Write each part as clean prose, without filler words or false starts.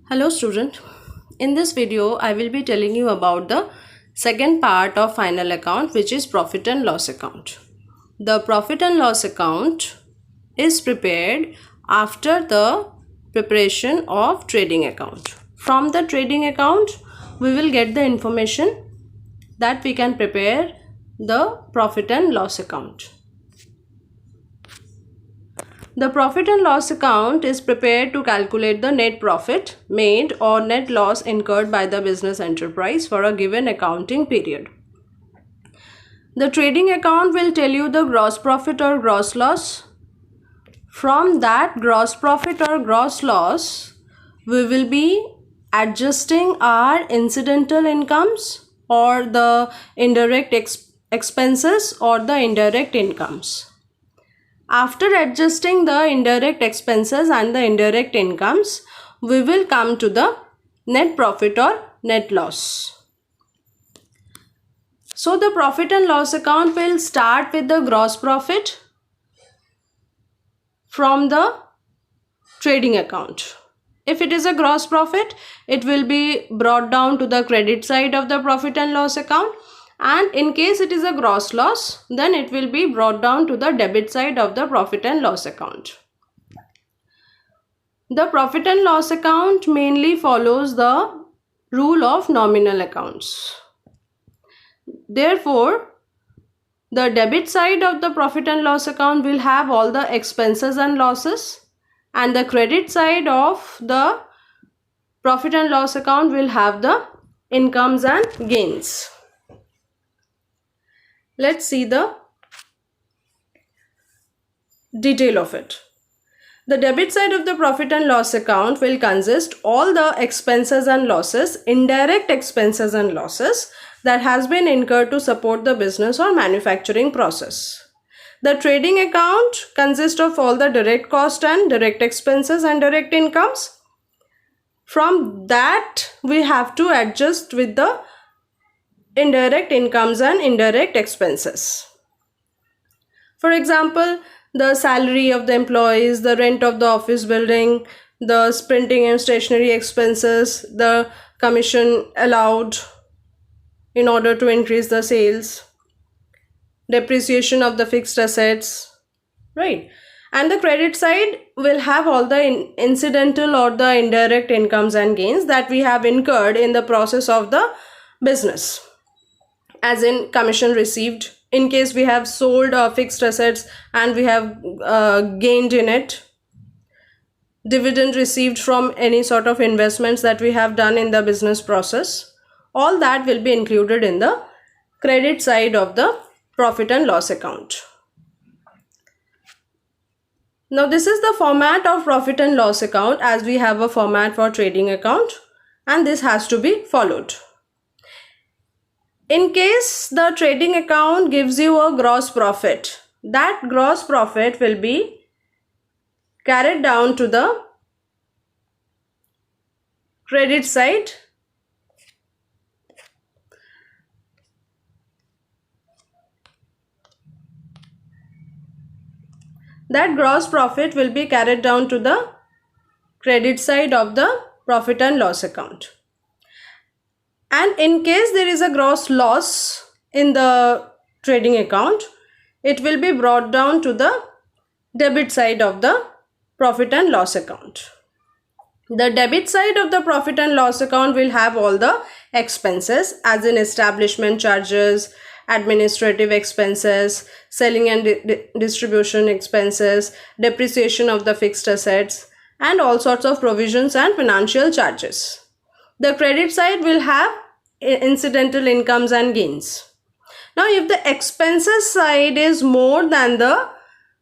Hello student, in this video I will be telling you about the second part of final account, which is profit and loss account. The profit and loss account is prepared after the preparation of trading account. From the trading account we will get the information that we can prepare the profit and loss account. The profit and loss account is prepared to calculate the net profit made or net loss incurred by the business enterprise for a given accounting period. The trading account will tell you the gross profit or gross loss. From that gross profit or gross loss, we will be adjusting our incidental incomes or the indirect expenses or the indirect incomes. After adjusting the indirect expenses and the indirect incomes, we will come to the net profit or net loss. So the profit and loss account will start with the gross profit from the trading account. If it is a gross profit, it will be brought down to the credit side of the profit and loss account. And in case it is a gross loss, then it will be brought down to the debit side of the profit and loss account. The profit and loss account mainly follows the rule of nominal accounts. Therefore, the debit side of the profit and loss account will have all the expenses and losses, and the credit side of the profit and loss account will have the incomes and gains. Let's see the detail of it. The debit side of the profit and loss account will consist all the expenses and losses, indirect expenses and losses that has been incurred to support the business or manufacturing process. The trading account consists of all the direct cost and direct expenses and direct incomes. From that we have to adjust with the indirect incomes and indirect expenses. For example, the salary of the employees, the rent of the office building, the printing and stationery expenses, the commission allowed in order to increase the sales, depreciation of the fixed assets, right? And the credit side will have all the incidental or the indirect incomes and gains that we have incurred in the process of the business, as in commission received in case we have sold fixed assets and we have gained in it, dividend received from any sort of investments that we have done in the business process. All that will be included in the credit side of the profit and loss account. Now this is the format of profit and loss account, as we have a format for trading account, and this has to be followed. In case the trading account gives you a gross profit, that gross profit will be carried down to the credit side. That gross profit will be carried down to the credit side of the profit and loss account. And in case there is a gross loss in the trading account, it will be brought down to the debit side of the profit and loss account. The debit side of the profit and loss account will have all the expenses, as in establishment charges, administrative expenses, selling and distribution expenses, depreciation of the fixed assets, and all sorts of provisions and financial charges. The credit side will have incidental incomes and gains. Now, if the expenses side is more than the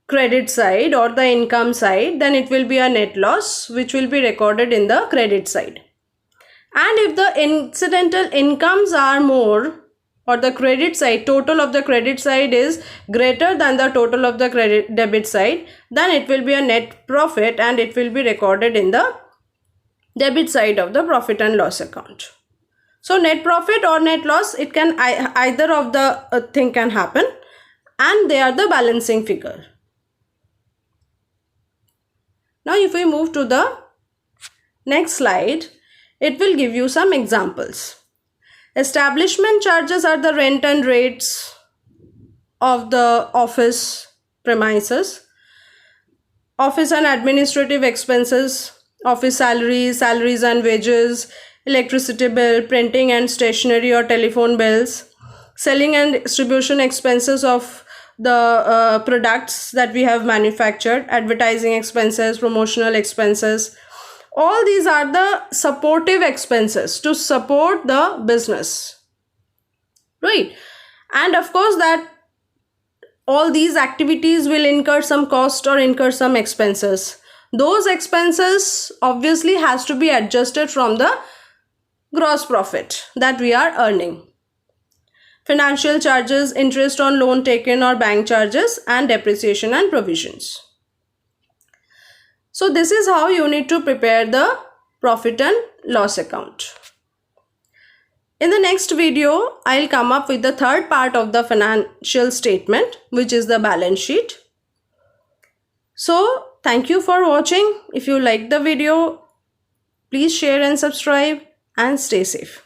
credit side or the income side, then it will be a net loss which will be recorded in the credit side. And if the incidental incomes are more, or the credit side, total of the credit side is greater than the total of the debit side, then it will be a net profit and it will be recorded in the debit side of the profit and loss account. So net profit or net loss, it can either of the thing can happen, and they are the balancing figure. Now if we move to the next slide, it will give you some examples. Establishment charges are the rent and rates of the office premises. Office and administrative expenses, office salaries and wages, electricity bill, printing and stationery or telephone bills, selling and distribution expenses of the products that we have manufactured, advertising expenses, promotional expenses. All these are the supportive expenses to support the business, right? And of course that all these activities will incur some cost or incur some expenses. Those expenses obviously has to be adjusted from the gross profit that we are earning. Financial charges, interest on loan taken or bank charges, and depreciation and provisions. So this is how you need to prepare the profit and loss account. In the next video, I'll come up with the third part of the financial statement, which is the balance sheet. So thank you for watching. If you like the video, please share and subscribe and stay safe.